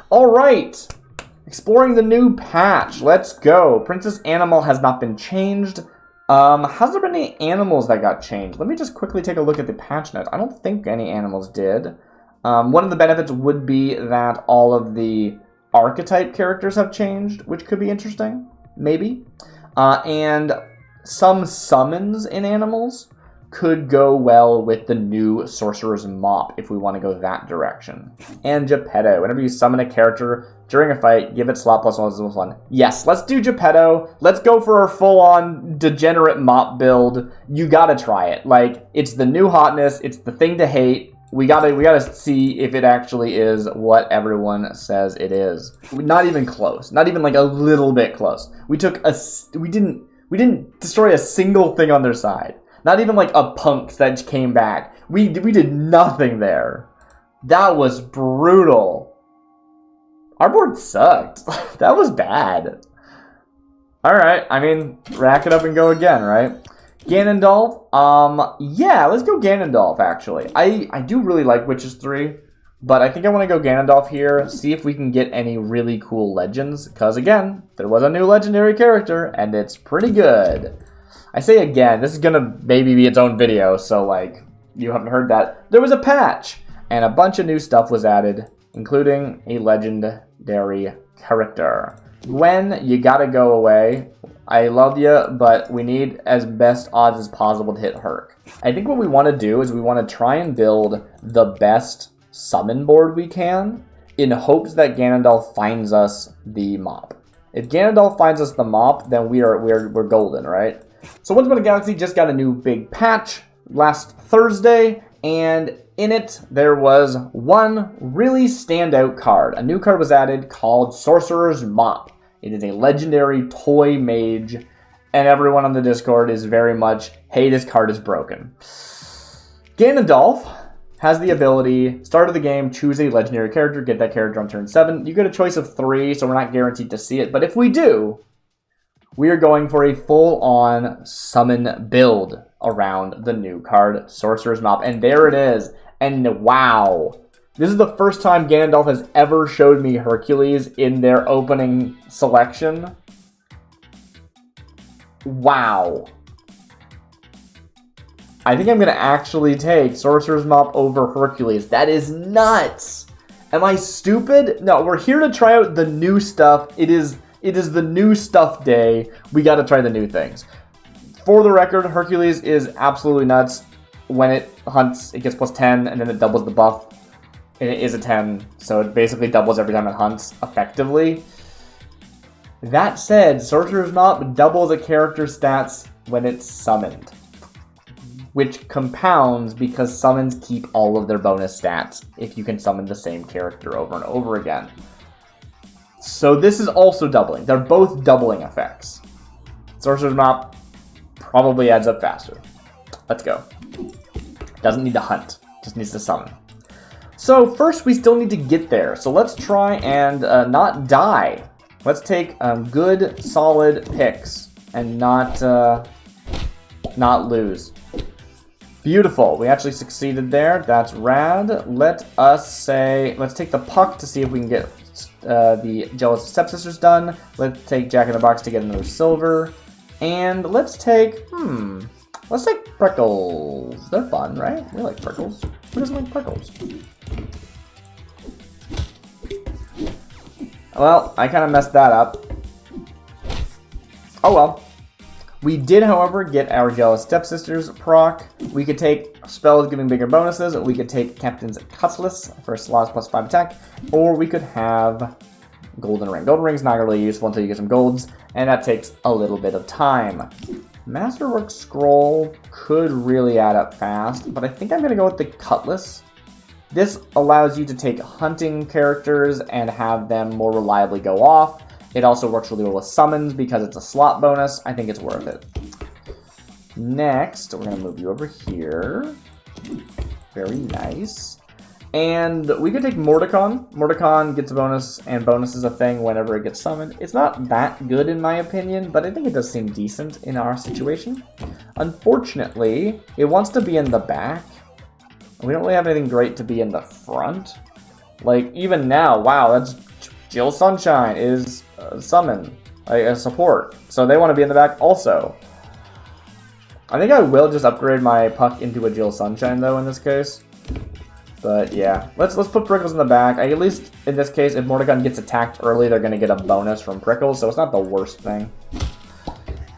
All right. Exploring the new patch. Let's go. Princess Animal has not been changed. Has there been any animals that got changed? Let me just quickly take a look at the patch notes. I don't think any animals did. One of the benefits would be that all of the archetype characters have changed, which could be interesting. Maybe. And some summons in animals could go well with the new Sorcerer's Mop if we want to go that direction. And Geppetto. Whenever you summon a character during a fight, give it slot +1/+1. Yes, let's do Geppetto. Let's go for our full-on degenerate mop build. You gotta try it. Like, it's the new hotness. It's the thing to hate. We gotta see if it actually is what everyone says it is. Not even close. Not even like a little bit close. We didn't destroy a single thing on their side. Not even like a punks that came back. We did nothing there. That was brutal. Our board sucked. That was bad. Alright, I mean, rack it up and go again, right? Ganondorf, yeah, let's go Ganondorf, actually. I do really like Witches 3, but I think I want to go Ganondorf here, see if we can get any really cool legends, because again, there was a new legendary character, and it's pretty good. I say again, this is gonna maybe be its own video, so like, you haven't heard that. There was a patch, and a bunch of new stuff was added, including a legendary character. Gwen, you gotta go away. I love you, but we need as best odds as possible to hit Herc. I think what we want to do is we want to try and build the best summon board we can in hopes that Ganondorf finds us the mop. If Ganondorf finds us the mop, then we're golden, right? So Once Upon a Galaxy just got a new big patch last Thursday, and in it there was one really standout card. A new card was added called Sorcerer's Mop. It is a legendary toy mage, and everyone on the Discord is very much, hey, this card is broken. Ganondorf has the ability, start of the game, choose a legendary character, get that character on turn 7. You get a choice of 3, so we're not guaranteed to see it, but if we do, we are going for a full-on summon build around the new card, Sorcerer's Mop, and there it is, and wow. This is the first time Ganondorf has ever showed me Hercules in their opening selection. Wow. I think I'm going to actually take Sorcerer's Mop over Hercules. That is nuts. Am I stupid? No, we're here to try out the new stuff. It is the new stuff day. We got to try the new things. For the record, Hercules is absolutely nuts. When it hunts, it gets +10, and then it doubles the buff. And it is a 10, so it basically doubles every time it hunts, effectively. That said, Sorcerer's Mop doubles a character's stats when it's summoned, which compounds because summons keep all of their bonus stats if you can summon the same character over and over again. So this is also doubling. They're both doubling effects. Sorcerer's Mop probably adds up faster. Let's go. Doesn't need to hunt, just needs to summon. So first we still need to get there. So let's try and not die. Let's take good, solid picks and not lose. Beautiful. We actually succeeded there. That's rad. Let's take the puck to see if we can get the Jealous Stepsisters done. Let's take Jack in the Box to get another silver. And let's take Prickles. They're fun, right? We like Prickles. Who doesn't like Prickles? Well, I kind of messed that up. Oh well. We did, however, get our Jealous Stepsisters proc. We could take spells giving bigger bonuses. We could take Captain's Cutlass for slots +5 attack. Or we could have Golden Ring. Golden Ring's not really useful until you get some golds, and that takes a little bit of time. Masterwork Scroll could really add up fast, but I think I'm going to go with the Cutlass. This allows you to take hunting characters and have them more reliably go off. It also works really well with summons because it's a slot bonus. I think it's worth it. Next, we're going to move you over here. Very nice. And we could take Mordecon. Mordecon gets a bonus, and bonus is a thing whenever it gets summoned. It's not that good in my opinion, but I think it does seem decent in our situation. Unfortunately, it wants to be in the back. We don't really have anything great to be in the front. Like, even now, wow, that's Jill Sunshine is summon, a support. So they want to be in the back also. I think I will just upgrade my Puck into a Jill Sunshine though in this case. But yeah, let's put Prickles in the back. At least in this case, if Mordecon gets attacked early, they're going to get a bonus from Prickles, so it's not the worst thing.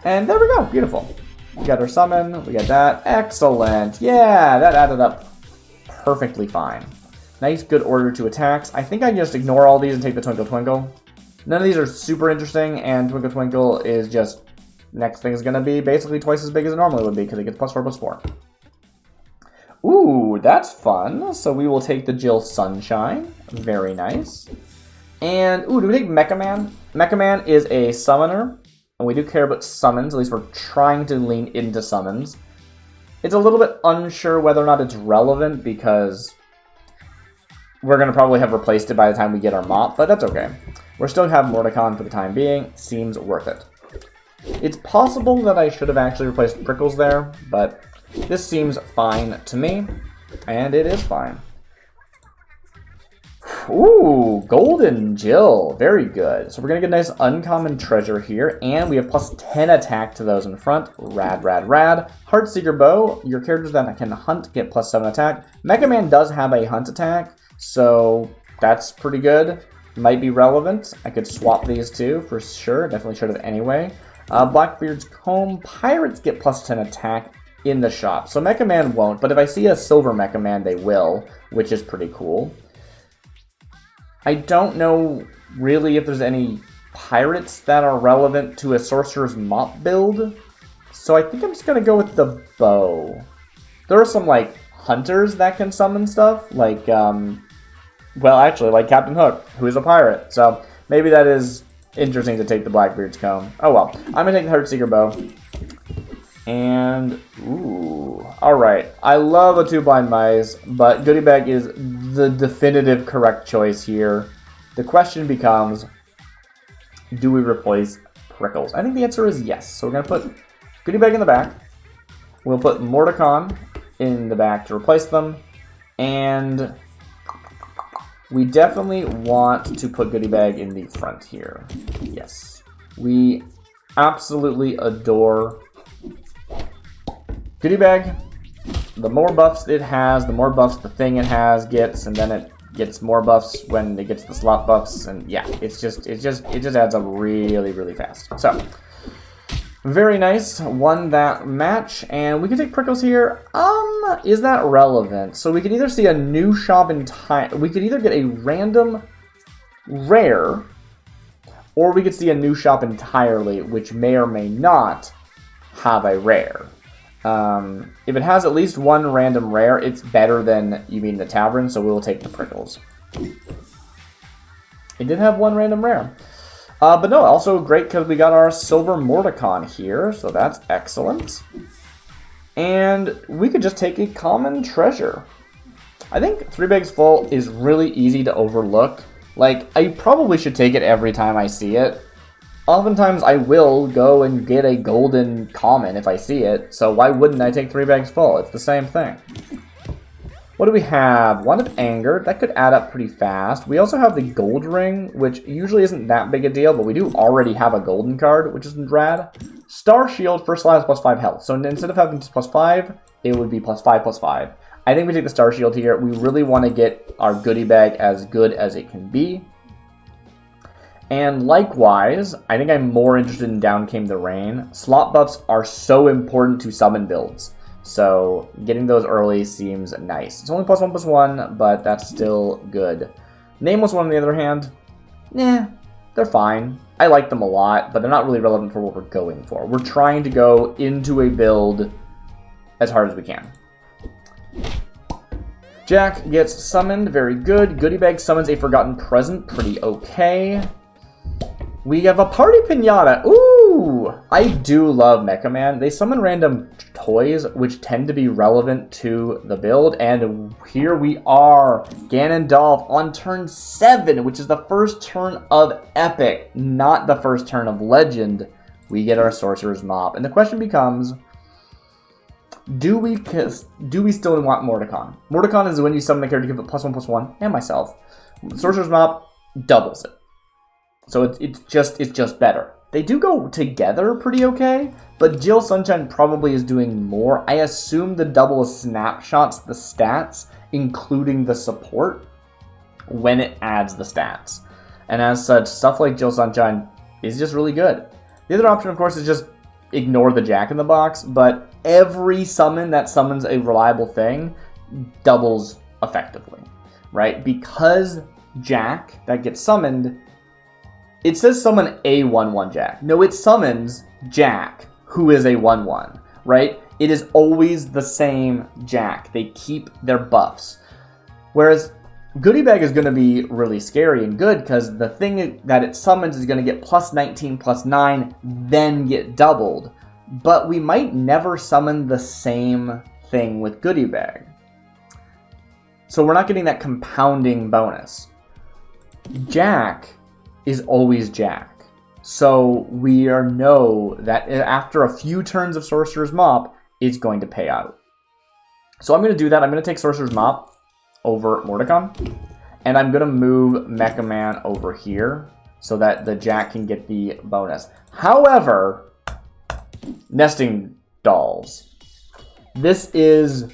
And there we go, beautiful. We got our summon, we got that. Excellent. Yeah, that added up perfectly fine. Nice, good order to attacks. I think I can just ignore all these and take the Twinkle Twinkle. None of these are super interesting, and Twinkle Twinkle is just, next thing is going to be basically twice as big as it normally would be, because it gets +4/+4. Ooh, that's fun. So we will take the Jill Sunshine. Very nice. And, ooh, do we take Mecha Man? Mecha Man is a summoner, and we do care about summons. At least we're trying to lean into summons. It's a little bit unsure whether or not it's relevant, because we're going to probably have replaced it by the time we get our mop, but that's okay. We're still going to have Mordecon for the time being. Seems worth it. It's possible that I should have actually replaced Prickles there, but this seems fine to me, and it is fine. Ooh, Golden Jill. Very good. So we're going to get a nice uncommon treasure here, and we have +10 attack to those in front. Rad, rad, rad. Heartseeker Bow. Your characters that can hunt get +7 attack. Mega Man does have a hunt attack, so that's pretty good. Might be relevant. I could swap these two for sure. Definitely should have anyway. Blackbeard's Comb. Pirates get +10 attack in the shop. So Mecha Man won't, but if I see a silver Mecha Man, they will, which is pretty cool. I don't know really if there's any pirates that are relevant to a Sorcerer's Mop build, so I think I'm just going to go with the bow. There are some, like, hunters that can summon stuff, like, well, actually, like Captain Hook, who is a pirate, so maybe that is interesting to take the Blackbeard's Comb. Oh well, I'm going to take the Heartseeker Bow. And, ooh, alright. I love a 2-blind mice, but Goodie Bag is the definitive correct choice here. The question becomes, do we replace Prickles? I think the answer is yes. So we're going to put Goodie Bag in the back. We'll put Mordecon in the back to replace them. And we definitely want to put Goodie Bag in the front here. Yes. We absolutely adore Goodie Bag. The more buffs it has, the more buffs the thing it has gets, and then it gets more buffs when it gets the slot buffs, and yeah, it just adds up really, really fast. So, very nice. Won that match, and we can take Prickles here. Is that relevant? So we could either see a new shop in time. We could either get a random rare, or we could see a new shop entirely, which may or may not have a rare. If it has at least one random rare, it's better than you mean the tavern, so we will take the Prickles. It did have one random rare. But no, also great because we got our silver Mordecon here, so that's excellent. And we could just take a common treasure. I think 3 bags full is really easy to overlook. Like, I probably should take it every time I see it. Oftentimes I will go and get a golden common if I see it, so why wouldn't I take 3 bags full? It's the same thing. What do we have? Wand of Anger. That could add up pretty fast. We also have the gold ring, which usually isn't that big a deal, but we do already have a golden card, which is rad. Star Shield, first slot has +5 health. So instead of having +5, it would be +5/+5. I think we take the Star Shield here. We really want to get our goodie bag as good as it can be. And likewise, I think I'm more interested in Down Came the Rain. Slot buffs are so important to summon builds, so getting those early seems nice. It's only +1/+1, but that's still good. Nameless One, on the other hand, nah, they're fine. I like them a lot, but they're not really relevant for what we're going for. We're trying to go into a build as hard as we can. Jack gets summoned, very good. Goodie Bag summons a Forgotten Present, pretty okay. We have a Party Pinata. Ooh! I do love Mecha Man. They summon random toys, which tend to be relevant to the build. And here we are. Ganondorf on turn 7, which is the first turn of Epic, not the first turn of Legend. We get our Sorcerer's Mop. And the question becomes, do we still want Mordecon? Mordecon is when you summon a character, give it +1/+1, and myself. Sorcerer's Mop doubles it. So it's just better. They do go together pretty okay, but Jill Sunshine probably is doing more. I assume the double snapshots the stats, including the support, when it adds the stats. And as such, stuff like Jill Sunshine is just really good. The other option, of course, is just ignore the Jack in the Box, but every summon that summons a reliable thing doubles effectively, right? Because Jack that gets summoned, it says summon a 1/1 Jack. No, it summons Jack, who is a 1/1, right? It is always the same Jack. They keep their buffs. Whereas Goodie Bag is going to be really scary and good because the thing that it summons is going to get plus 19, plus 9, then get doubled. But we might never summon the same thing with Goodie Bag. So we're not getting that compounding bonus. Jack is always Jack. So we know that after a few turns of Sorcerer's Mop, it's going to pay out. So I'm going to do that. I'm going to take Sorcerer's Mop over Mordecon, and I'm going to move Mecha Man over here so that the Jack can get the bonus. However, Nesting Dolls. This is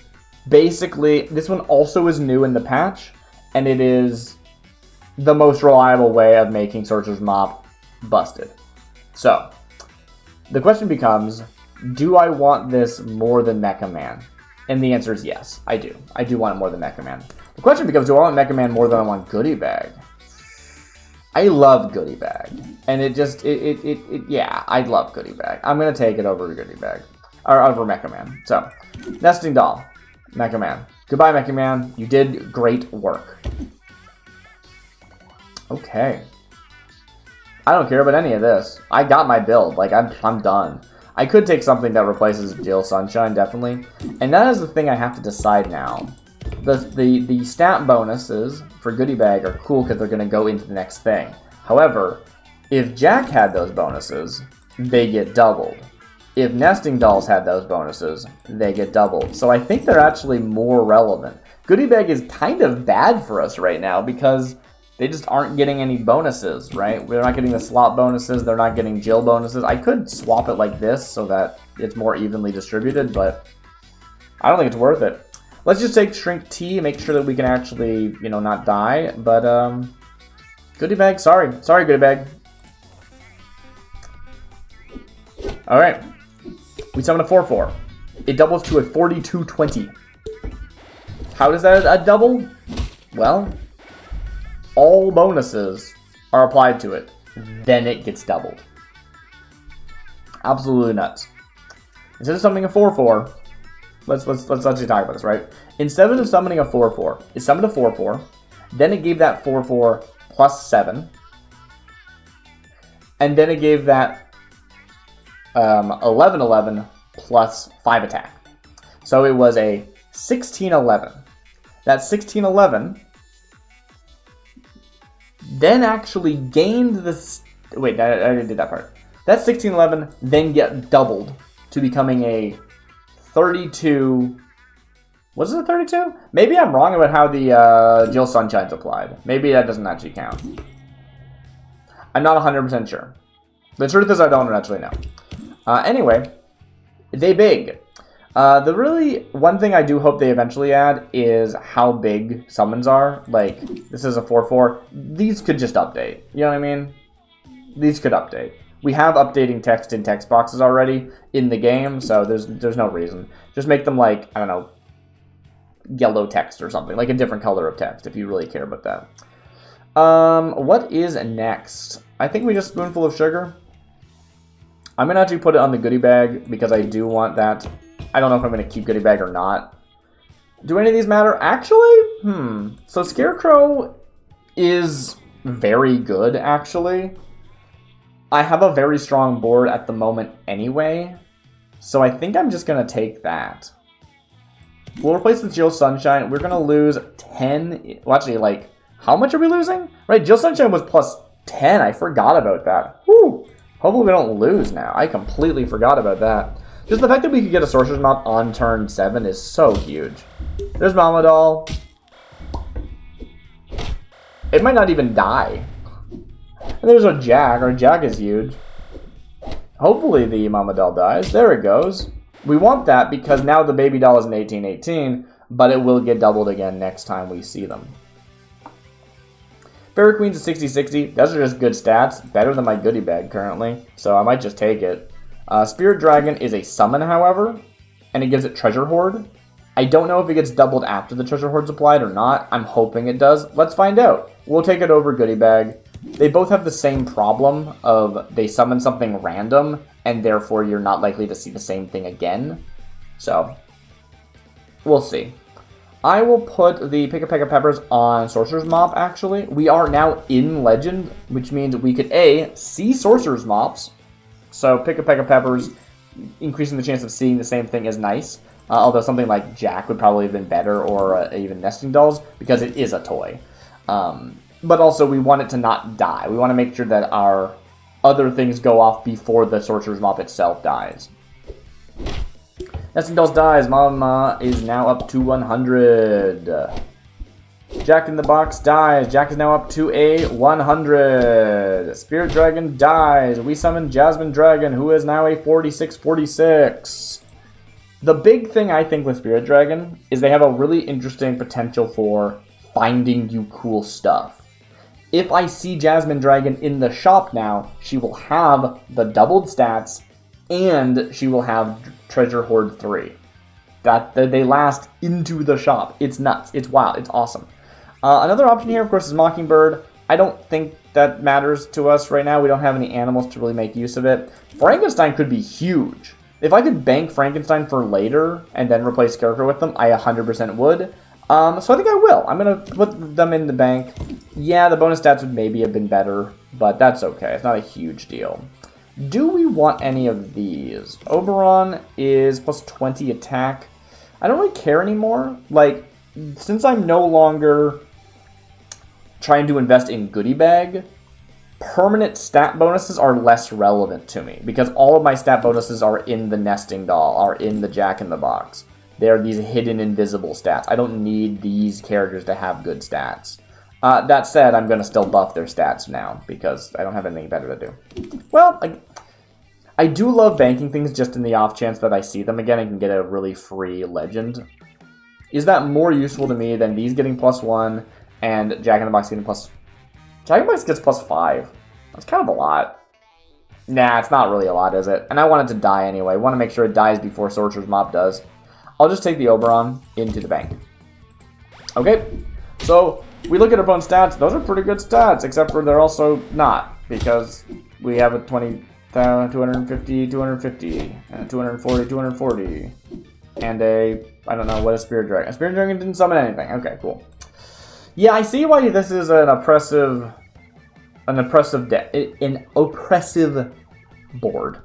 basically, this one also is new in the patch, and it is the most reliable way of making Sorcerer's Mop busted. So, the question becomes, do I want this more than Mecha Man? And the answer is yes, I do. I do want it more than Mecha Man. The question becomes, do I want Mecha Man more than I want Goodie Bag? I love Goodie Bag. And yeah, I love Goodie Bag. I'm going to take it over Goodie Bag. Or over Mecha Man. So, Nesting Doll, Mecha Man. Goodbye, Mecha Man. You did great work. Okay. I don't care about any of this. I got my build. Like, I'm done. I could take something that replaces Jill Sunshine, definitely. And that is the thing I have to decide now. The stat bonuses for Goodie Bag are cool because they're going to go into the next thing. However, if Jack had those bonuses, they get doubled. If Nesting Dolls had those bonuses, they get doubled. So I think they're actually more relevant. Goodie Bag is kind of bad for us right now because they just aren't getting any bonuses, right? They're not getting the slot bonuses. They're not getting Jill bonuses. I could swap it like this so that it's more evenly distributed, but I don't think it's worth it. Let's just take Shrink T, make sure that we can actually, not die. But, Goodie Bag, sorry. Sorry, Goodie Bag. Alright. We summon a 4/4. It doubles to a 42/20. How does that a double? Well, all bonuses are applied to it. Then it gets doubled. Absolutely nuts. Instead of summoning a 4/4, let's actually talk about this, right? Instead of summoning a 4/4, it summoned a 4/4, then it gave that 4/4 plus 7, and then it gave that 11/11 plus 5 attack. So it was a 16/11. That 16/11 then actually gained this. Wait, I already did that part. That 16/11 then get doubled to becoming a 32. Was it a 32? Maybe I'm wrong about how the Jill Sunshine's applied. Maybe that doesn't actually count. I'm not 100% sure. The truth is I don't actually know. Anyway, they big. The really one thing I do hope they eventually add is how big summons are. Like, this is a 4/4. These could just update. You know what I mean? These could update. We have updating text in text boxes already in the game, so there's no reason. Just make them like, I don't know, yellow text or something. Like a different color of text if you really care about that. What is next? I think we just Spoonful of Sugar. I'm going to actually put it on the Goodie Bag because I do want that. I don't know if I'm going to keep Goodie Bag or not. Do any of these matter? Actually, So Scarecrow is very good, actually. I have a very strong board at the moment anyway, so I think I'm just going to take that. We'll replace the Jill Sunshine. We're going to lose 10. Well, actually, like, how much are we losing? Right, Jill Sunshine was plus 10. I forgot about that. Whew. Hopefully we don't lose now. I completely forgot about that. Just the fact that we could get a Sorcerer's Mop on turn 7 is so huge. There's Mama Doll. It might not even die. And there's our Jack. Our Jack is huge. Hopefully the Mama Doll dies. There it goes. We want that because now the baby doll is an 1818, but it will get doubled again next time we see them. Fairy Queen's a 60-60. Those are just good stats. Better than my goodie bag currently, so I might just take it. Spirit Dragon is a summon, however, and it gives it Treasure Hoard. I don't know if it gets doubled after the Treasure Hoard's applied or not. I'm hoping it does. Let's find out. We'll take it over goodie bag. They both have the same problem of they summon something random, and therefore you're not likely to see the same thing again. So, we'll see. I will put the Pick-a-Peck Peppers on Sorcerer's Mop, actually. We are now in Legend, which means we could, A, see Sorcerer's Mops. So Pick-a-Peck Peppers, increasing the chance of seeing the same thing is nice. Although something like Jack would probably have been better, or even Nesting Dolls, because it is a toy. But also, we want it to not die. We want to make sure that our other things go off before the Sorcerer's Mop itself dies. Nesting Dolls dies. Mama is now up to 100. Jack in the Box dies. Jack is now up to a 100. Spirit Dragon dies. We summon Jasmine Dragon, who is now a 46-46. The big thing I think with Spirit Dragon is they have a really interesting potential for finding you cool stuff. If I see Jasmine Dragon in the shop now, she will have the doubled stats, and she will have Treasure Hoard 3. That they last into the shop. It's nuts. It's wild. It's awesome. Another option here, of course, is Mockingbird. I don't think that matters to us right now. We don't have any animals to really make use of it. Frankenstein could be huge. If I could bank Frankenstein for later and then replace Scarecrow with them, I 100% would. So I think I will. I'm going to put them in the bank. Yeah, the bonus stats would maybe have been better, but that's okay. It's not a huge deal. Do we want any of these? Oberon is plus 20 attack. I don't really care anymore. Like, since I'm no longer trying to invest in goodie bag, permanent stat bonuses are less relevant to me because all of my stat bonuses are in the Nesting Doll, are in the Jack in the Box. They are these hidden invisible stats. I don't need these characters to have good stats. That said, I'm going to still buff their stats now because I don't have anything better to do. Well, I do love banking things just in the off chance that I see them again and can get a really free legend. Is that more useful to me than these getting +1 and Jack in the Box getting plus... Jack in the Box gets +5. That's kind of a lot. Nah, it's not really a lot, is it? And I want it to die anyway. I want to make sure it dies before Sorcerer's Mop does. I'll just take the Oberon into the bank. Okay, so we look at our opponent's stats. Those are pretty good stats, except for they're also not, because we have a 20, 250, 250, 240, 240, and a, I don't know, what is Spirit Dragon? A Spirit Dragon didn't summon anything. Okay, cool. Yeah, I see why this is an oppressive board.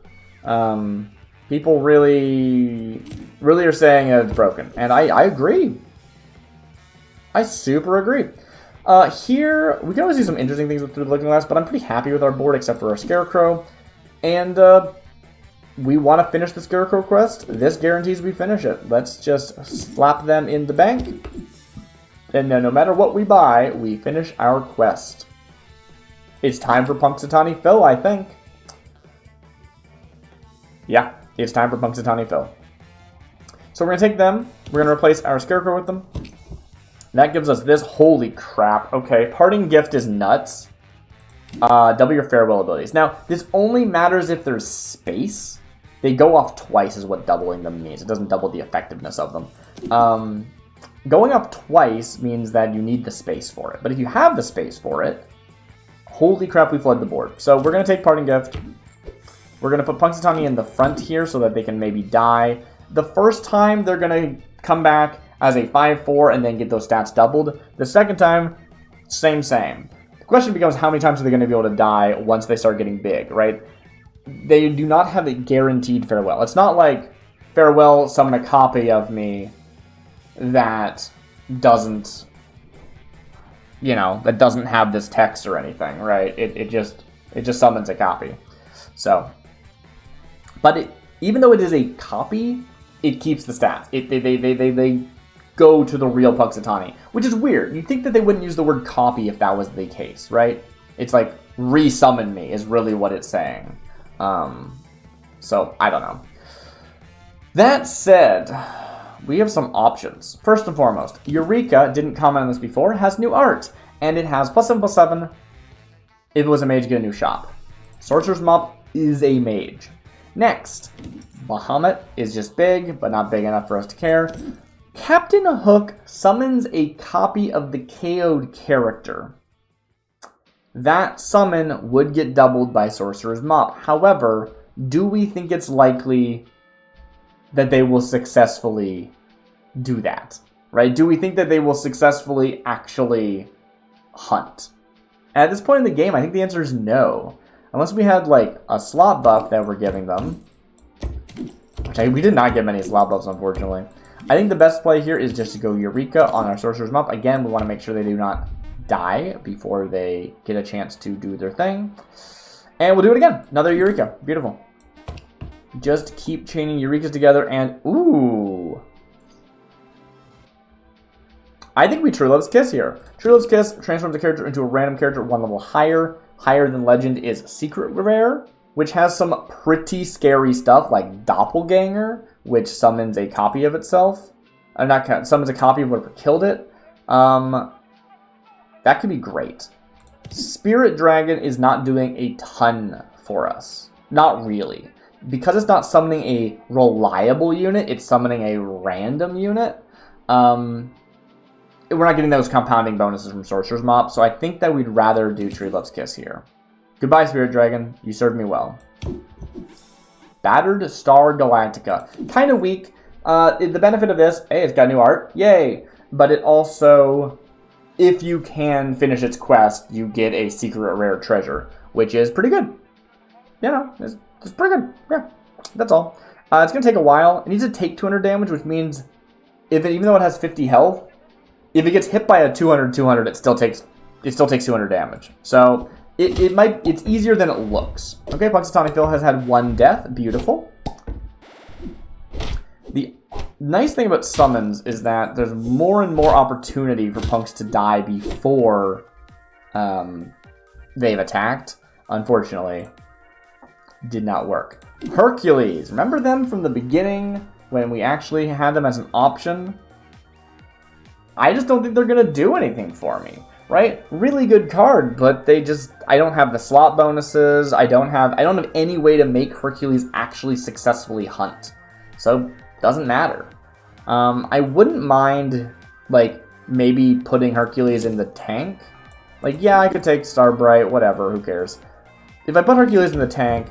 People really are saying it's broken, and I agree. I super agree. Here, we can always do some interesting things through the Looking Glass, but I'm pretty happy with our board except for our Scarecrow. And we want to finish the Scarecrow quest. This guarantees we finish it. Let's just slap them in the bank. And no matter what we buy, we finish our quest. It's time for Punxsutawney Phil, I think. Yeah, it's time for Punxsutawney Phil. So we're going to take them. We're going to replace our Scarecrow with them. That gives us this. Holy crap. Okay, Parting Gift is nuts. Double your farewell abilities. Now, this only matters if there's space. They go off twice is what doubling them means. It doesn't double the effectiveness of them. Going up twice means that you need the space for it. But if you have the space for it, holy crap, we flood the board. So we're going to take Parting Gift. We're going to put Punxsutawney in the front here so that they can maybe die. The first time, they're going to come back as a 5-4 and then get those stats doubled. The second time, same. The question becomes how many times are they going to be able to die once they start getting big, right? They do not have a guaranteed farewell. It's not like farewell, summon a copy of me that doesn't, that doesn't have this text or anything, right? It just summons a copy. So, but even though it is a copy, it keeps the stats. They go to the real Punxsutawney, which is weird. You'd think that they wouldn't use the word copy if that was the case, right? It's like resummon me is really what it's saying. So, I don't know. That said, we have some options. First and foremost, Eureka, didn't comment on this before, has new art. And it has +7/+7. If it was a mage, get a new shop. Sorcerer's Mop is a mage. Next, Bahamut is just big, but not big enough for us to care. Captain Hook summons a copy of the KO'd character. That summon would get doubled by Sorcerer's Mop. However, do we think it's likely that they will successfully do that? Right? Do we think that they will successfully actually hunt? At this point in the game, I think the answer is no. Unless we had, like, a slot buff that we're giving them. Which we did not get many slot buffs, unfortunately. I think the best play here is just to go Eureka on our Sorcerer's Mop. Again, we want to make sure they do not die before they get a chance to do their thing. And we'll do it again. Another Eureka. Beautiful. Just keep chaining Eurekas together and... Ooh! I think we True Love's Kiss here. True Love's Kiss transforms the character into a random character one level higher. Higher than Legend is Secret Rare, which has some pretty scary stuff like Doppelganger, which summons a copy of itself. Summons a copy of whatever killed it. That could be great. Spirit Dragon is not doing a ton for us. Not really. Because it's not summoning a reliable unit, it's summoning a random unit. We're not getting those compounding bonuses from Sorcerer's Mop, so I think that we'd rather do Tree Love's Kiss here. Goodbye, Spirit Dragon. You served me well. Battered Star Galactica. Kind of weak. The benefit of this, hey, it's got new art. Yay! But it also, if you can finish its quest, you get a secret rare treasure, which is pretty good. You know, it's pretty good. Yeah, that's all. It's going to take a while. It needs to take 200 damage, which means even though it has 50 health, if it gets hit by a 200, it still takes 200 damage. So it's easier than it looks. Okay, Punxsutawney Phil has had 1 death. Beautiful. The nice thing about summons is that there's more and more opportunity for punks to die before they've attacked. Unfortunately, did not work. Hercules. Remember them from the beginning when we actually had them as an option? I just don't think they're going to do anything for me, right? Really good card, but I don't have the slot bonuses. I don't have any way to make Hercules actually successfully hunt. So, doesn't matter. I wouldn't mind, like, maybe putting Hercules in the tank. Like, yeah, I could take Starbright, whatever, who cares. If I put Hercules in the tank,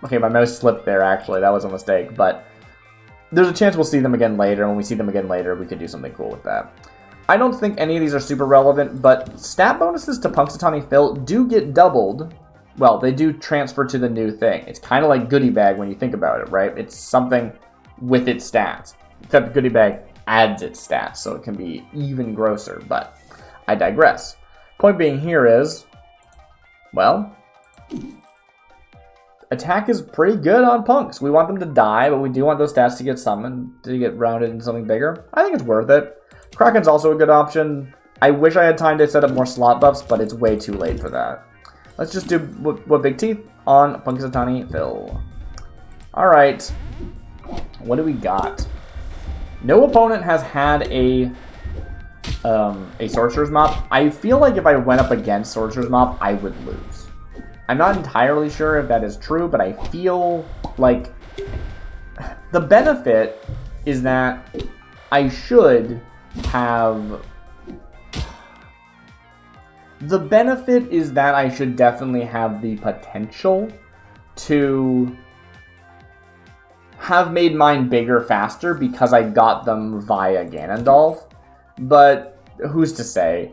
okay, my mouse slipped there, actually, that was a mistake, but there's a chance we'll see them again later, and when we see them again later, we could do something cool with that. I don't think any of these are super relevant, but stat bonuses to Punxsutawney Phil do get doubled. Well, they do transfer to the new thing. It's kind of like Goodie Bag when you think about it, right? It's something with its stats. Except Goodie Bag adds its stats, so it can be even grosser, but I digress. Point being here is, well, attack is pretty good on punks. We want them to die, but we do want those stats to get summoned, to get rounded into something bigger. I think it's worth it. Kraken's also a good option. I wish I had time to set up more slot buffs, but it's way too late for that. Let's just do what Big Teeth on Punxsutawney Phil. Alright. What do we got? No opponent has had a Sorcerer's Mop. I feel like if I went up against Sorcerer's Mop, I would lose. I'm not entirely sure if that is true, but I feel like the benefit is that I should have... The benefit is that I should definitely have the potential to have made mine bigger faster because I got them via Ganondorf. But who's to say?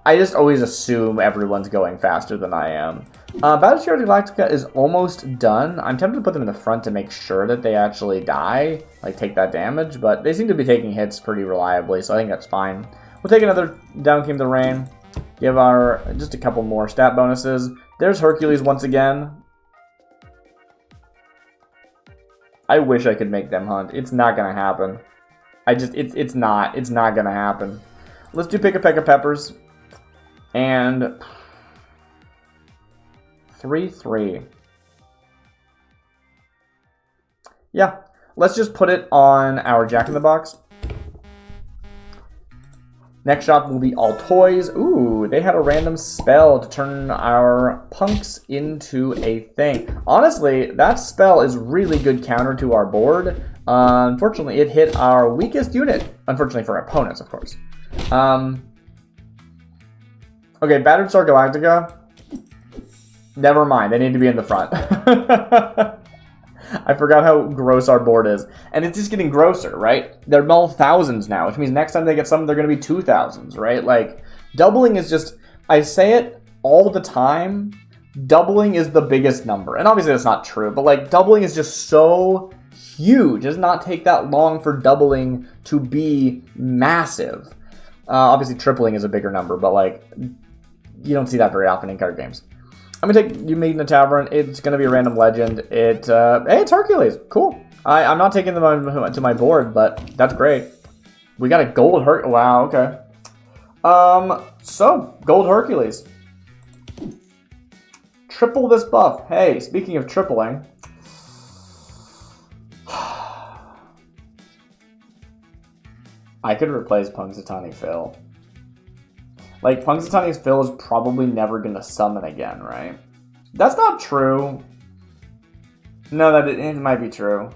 I just always assume everyone's going faster than I am. Battlestar Galactica is almost done. I'm tempted to put them in the front to make sure that they actually die, like take that damage, but they seem to be taking hits pretty reliably, so I think that's fine. We'll take another Down Came the Rain, give our just a couple more stat bonuses. There's Hercules once again. I wish I could make them hunt. It's not gonna happen. It's not gonna happen. Let's do Pick a Peck of Peppers. And 3-3. Yeah, let's just put it on our Jack-in-the-Box. Next shop will be all toys. Ooh, they had a random spell to turn our punks into a thing. Honestly, that spell is really good counter to our board. Unfortunately, it hit our weakest unit. Unfortunately for our opponents, of course. Okay, Battered Star Galactica. Never mind, they need to be in the front. I forgot how gross our board is. And it's just getting grosser, right? They're all thousands now, which means next time they get some, they're going to be 2,000s, right? Like, doubling is just, I say it all the time, doubling is the biggest number. And obviously that's not true, but like, doubling is just so huge. It does not take that long for doubling to be massive. Obviously tripling is a bigger number, but like, you don't see that very often in card games. I'm going to take You Meet in a Tavern. It's going to be a random legend. Hey, it's Hercules. Cool. I'm not taking them to my board, but that's great. We got a gold Wow, okay. So, gold Hercules. Triple this buff. Hey, speaking of tripling. I could replace Punxsutawney Phil. Like, Punxsutawney Phil is probably never going to summon again, right? That's not true. No, it might be true.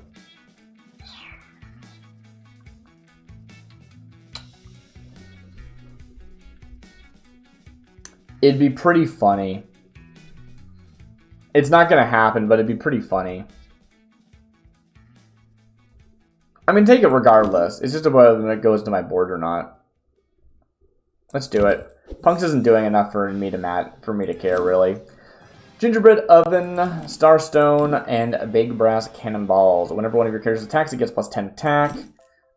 It'd be pretty funny. It's not going to happen, but it'd be pretty funny. I mean, take it regardless. It's just about whether it goes to my board or not. Let's do it. Punks isn't doing enough for me to care, really. Gingerbread Oven, Starstone, and Big Brass Cannonballs. Whenever one of your characters attacks, it gets plus 10 attack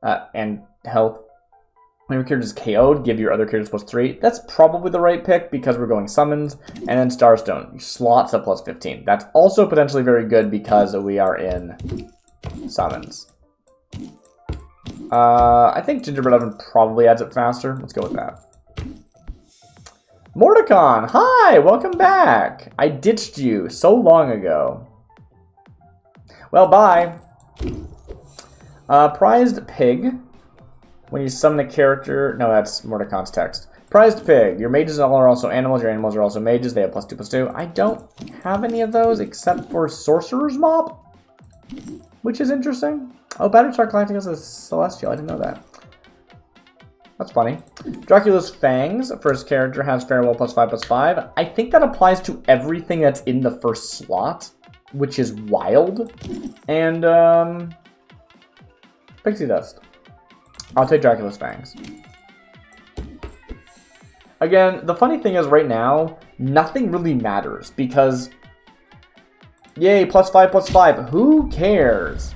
and health. When your character is KO'd, give your other characters plus 3. That's probably the right pick because we're going summons. And then Starstone, slots at plus 15. That's also potentially very good because we are in summons. I think Gingerbread Oven probably adds it faster. Let's go with that. Mordecon, hi, welcome back. I ditched you so long ago. Well, bye. Prized Pig. When you summon a character... No, that's Mordecon's text. Prized Pig. Your mages are also animals. Your animals are also mages. They have +2/+2. I don't have any of those except for Sorcerer's Mop, which is interesting. Oh, Battered Star Galactica is a Celestial. I didn't know that. That's funny. Dracula's Fangs. First character has Farewell +5/+5. I think that applies to everything that's in the first slot, which is wild. And, Pixie Dust. I'll take Dracula's Fangs. Again, the funny thing is right now, nothing really matters because... Yay, +5/+5. Who cares?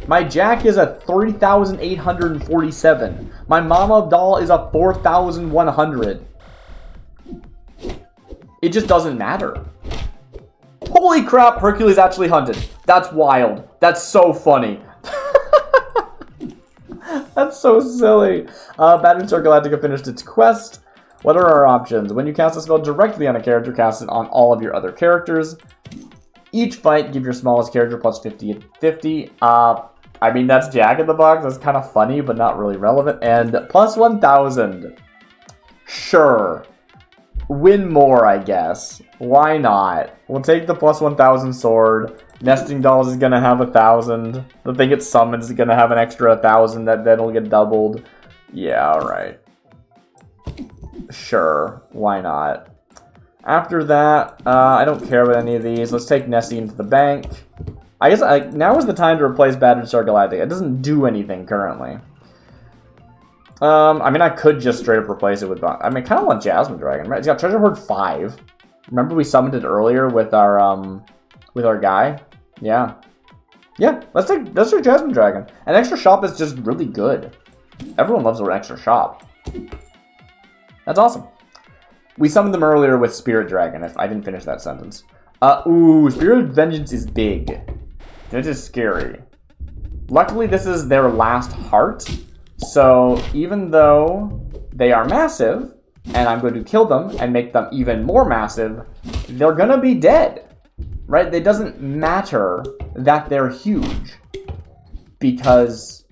My Jack is a 3,847. My Mama Doll is a 4,100. It just doesn't matter. Holy crap, Hercules actually hunted. That's wild. That's so funny. That's so silly. Battered Star Galactica finished its quest. What are our options? When you cast a spell directly on a character, cast it on all of your other characters. Each fight, give your smallest character plus 50 and 50. I mean, that's Jack in the Box. That's kind of funny, but not really relevant. And plus 1,000. Sure. Win more, I guess. Why not? We'll take the plus 1,000 sword. Nesting Dolls is going to have 1,000. The thing it summons is going to have an extra 1,000 that then will get doubled. Yeah, alright. Sure. Why not? After that, I don't care about any of these. Let's take Nessie into the bank. I guess now is the time to replace Battered Star Galactica. It doesn't do anything currently. I mean, I could just straight up replace it with... I mean, I kind of want Jasmine Dragon, right? It's got Treasure Hoard 5. Remember we summoned it earlier with our guy? Yeah. Yeah, let's take Jasmine Dragon. An extra shop is just really good. Everyone loves an extra shop. That's awesome. We summoned them earlier with Spirit Dragon, if I didn't finish that sentence. Ooh, Spirit Vengeance is big. It is scary. Luckily, this is their last heart. So, even though they are massive, and I'm going to kill them and make them even more massive, they're going to be dead. Right? It doesn't matter that they're huge because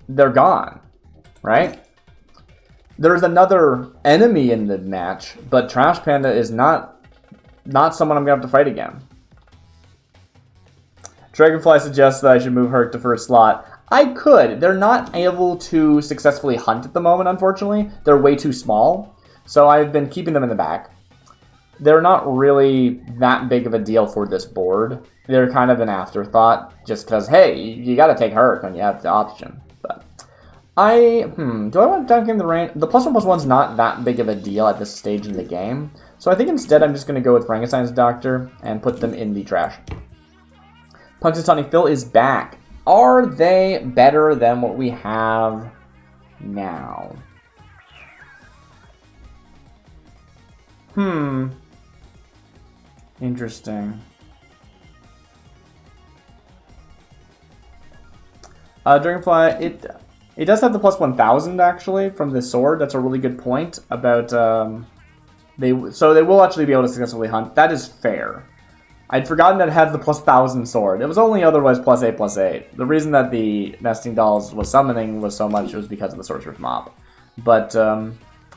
they're gone. Right? There's another enemy in the match, but Trash Panda is not someone I'm going to have to fight again. Dragonfly suggests that I should move Herc to first slot. I could. They're not able to successfully hunt at the moment, unfortunately. They're way too small, so I've been keeping them in the back. They're not really that big of a deal for this board. They're kind of an afterthought, just because, hey, you got to take Herc when you have the option. But do I want to dunk in the rain? The +1/+1's not that big of a deal at this stage in the game, so I think instead I'm just going to go with Frankenstein's Doctor and put them in the trash. Punxsutawney Phil is back. Are they better than what we have now? Interesting. Dragonfly, it does have the +1000 actually from the sword. That's a really good point about they will actually be able to successfully hunt. That is fair. I'd forgotten that it had the +1000 sword. It was only otherwise +8/+8. The reason that the Nesting Dolls was summoning was so much was because of the Sorcerer's Mop. But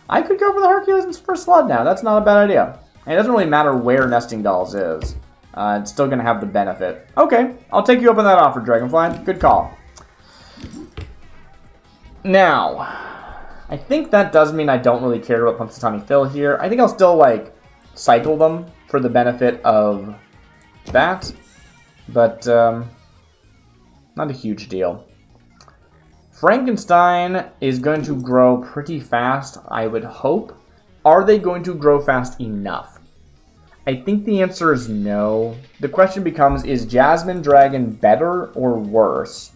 I could go for the Hercules for slot now. That's not a bad idea. And it doesn't really matter where Nesting Dolls is. It's still going to have the benefit. Okay, I'll take you up on that offer, Dragonfly. Good call. Now, I think that does mean I don't really care about Punxsutawney Phil here. I think I'll still, cycle them for the benefit of that, but not a huge deal. Frankenstein is going to grow pretty fast, I would hope. Are they going to grow fast enough? I think the answer is no. The question becomes, is Jasmine Dragon better or worse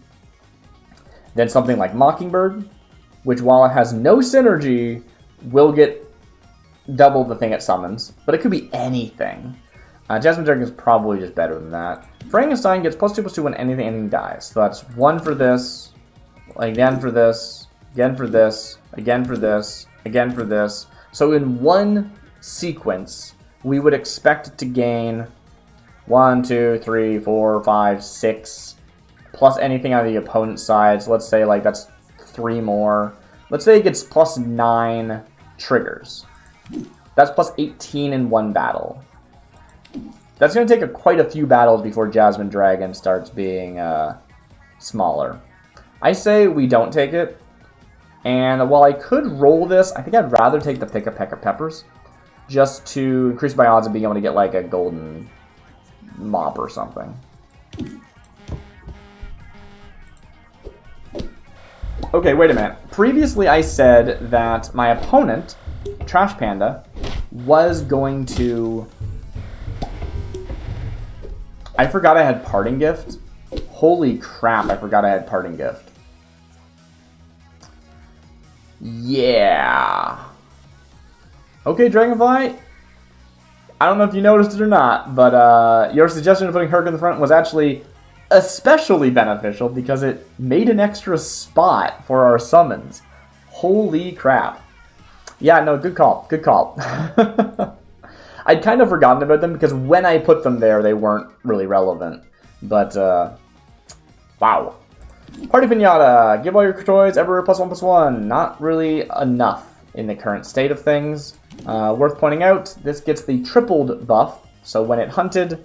than something like Mockingbird, which while it has no synergy, will get double the thing it summons, but it could be anything. Jasmine Dragon is probably just better than that. Frankenstein gets +2/+2 when anything dies. So that's 1 for this, again for this, again for this, again for this, again for this. So in one sequence, we would expect it to gain 1, 2, 3, 4, 5, 6, plus anything on the opponent's side. So let's say that's 3 more. Let's say it gets +9 triggers. That's +18 in one battle. That's going to take quite a few battles before Jasmine Dragon starts being smaller. I say we don't take it. And while I could roll this, I think I'd rather take the Pika Pekka Peppers. Just to increase my odds of being able to get a golden mop or something. Okay, wait a minute. Previously I said that my opponent, Trash Panda, was going to... I forgot I had Parting Gift. Holy crap, I forgot I had Parting Gift. Yeah. Okay, Dragonfly. I don't know if you noticed it or not, but your suggestion of putting Herc in the front was actually especially beneficial because it made an extra spot for our summons. Holy crap. Yeah, no, good call. Good call. I'd kind of forgotten about them because when I put them there, they weren't really relevant. But, wow. Party Pinata. Give all your toys ever +1/+1. Not really enough in the current state of things. Worth pointing out, this gets the tripled buff. So when it hunted,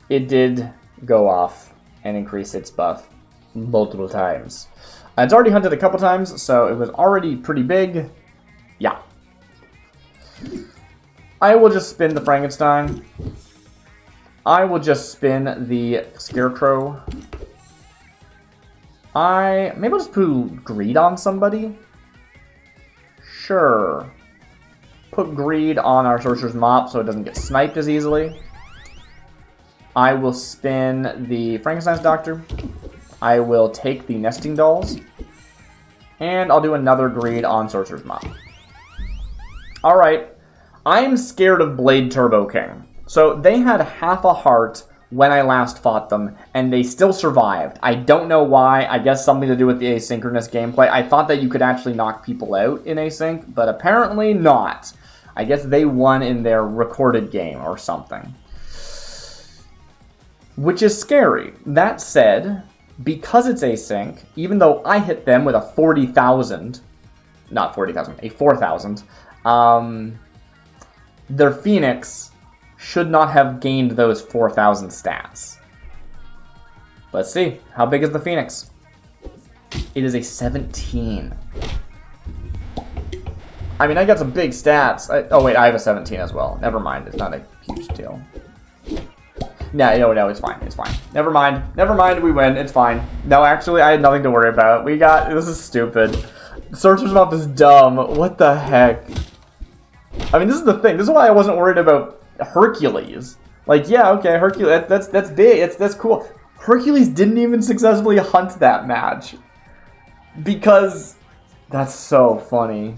it did go off and increase its buff multiple times. It's already hunted a couple times, so it was already pretty big. Yeah. I will just spin the Frankenstein. I will just spin the Scarecrow. Maybe I'll just put Greed on somebody. Sure. Put Greed on our Sorcerer's Mop so it doesn't get sniped as easily. I will spin the Frankenstein's Doctor. I will take the Nesting Dolls. And I'll do another Greed on Sorcerer's Mop. Alright. I'm scared of Blade Turbo King. So they had half a heart when I last fought them, and they still survived. I don't know why. I guess something to do with the asynchronous gameplay. I thought that you could actually knock people out in async, but apparently not. I guess they won in their recorded game or something. Which is scary. That said, because it's async, even though I hit them with a 40,000, not 40,000, a 4,000, their Phoenix should not have gained those 4,000 stats. Let's see. How big is the Phoenix? It is a 17. I mean, I got some big stats. Oh, wait, I have a 17 as well. Never mind. It's not a huge deal. No, it's fine. It's fine. Never mind. Never mind. We win. It's fine. No, actually, I had nothing to worry about. This is stupid. Sorcerer's Mob is dumb. What the heck? I mean, this is the thing. This is why I wasn't worried about Hercules. Like, yeah, okay, Hercules, that's big. That's cool. Hercules didn't even successfully hunt that match. Because that's so funny.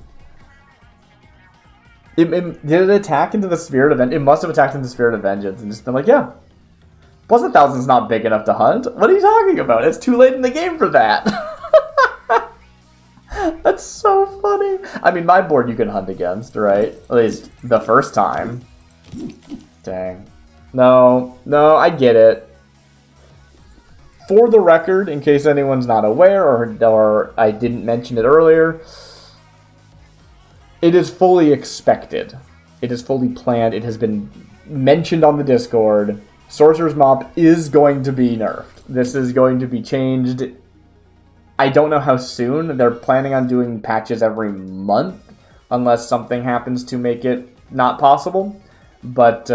Did it attack into the Spirit of Vengeance? It must have attacked into the Spirit of Vengeance and just been like, yeah. Plus 1,000's not big enough to hunt. What are you talking about? It's too late in the game for that. That's so funny. I mean, my board you can hunt against, right? At least the first time. Dang. No, I get it. For the record, in case anyone's not aware or I didn't mention it earlier, it is fully expected. It is fully planned. It has been mentioned on the Discord. Sorcerer's Mob is going to be nerfed. This is going to be changed. I don't know how soon. They're planning on doing patches every month, unless something happens to make it not possible. But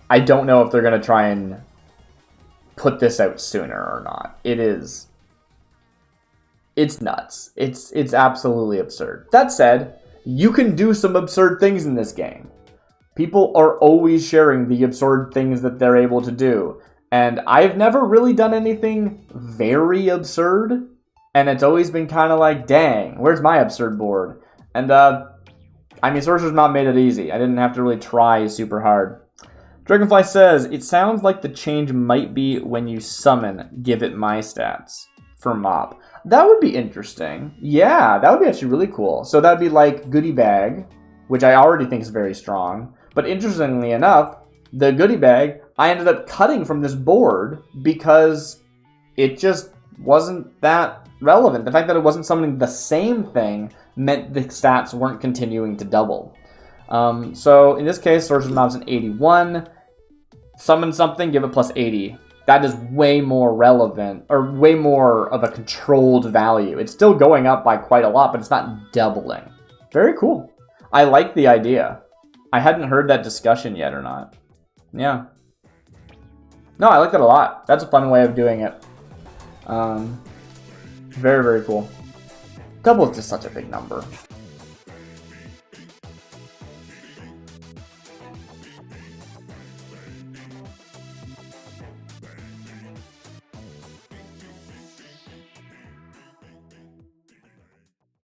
I don't know if they're going to try and put this out sooner or not. It's nuts. It's absolutely absurd. That said, you can do some absurd things in this game. People are always sharing the absurd things that they're able to do. And I've never really done anything very absurd. And it's always been kind of like, dang, where's my absurd board? And, I mean, Sorcerer's Mob made it easy. I didn't have to really try super hard. Dragonfly says, it sounds like the change might be when you summon, give it my stats for Mob. That would be interesting. Yeah, that would be actually really cool. So that would be like Goodie Bag, which I already think is very strong. But interestingly enough, the Goodie Bag, I ended up cutting from this board because it just wasn't that relevant. The fact that it wasn't summoning the same thing meant the stats weren't continuing to double. So in this case, Sorcerer's Mob's an 81. Summon something, give it plus 80. That is way more relevant, or way more of a controlled value. It's still going up by quite a lot, but it's not doubling. Very cool. I like the idea. I hadn't heard that discussion yet or not. Yeah. No, I like that a lot. That's a fun way of doing it. Very, very cool. Double is just such a big number.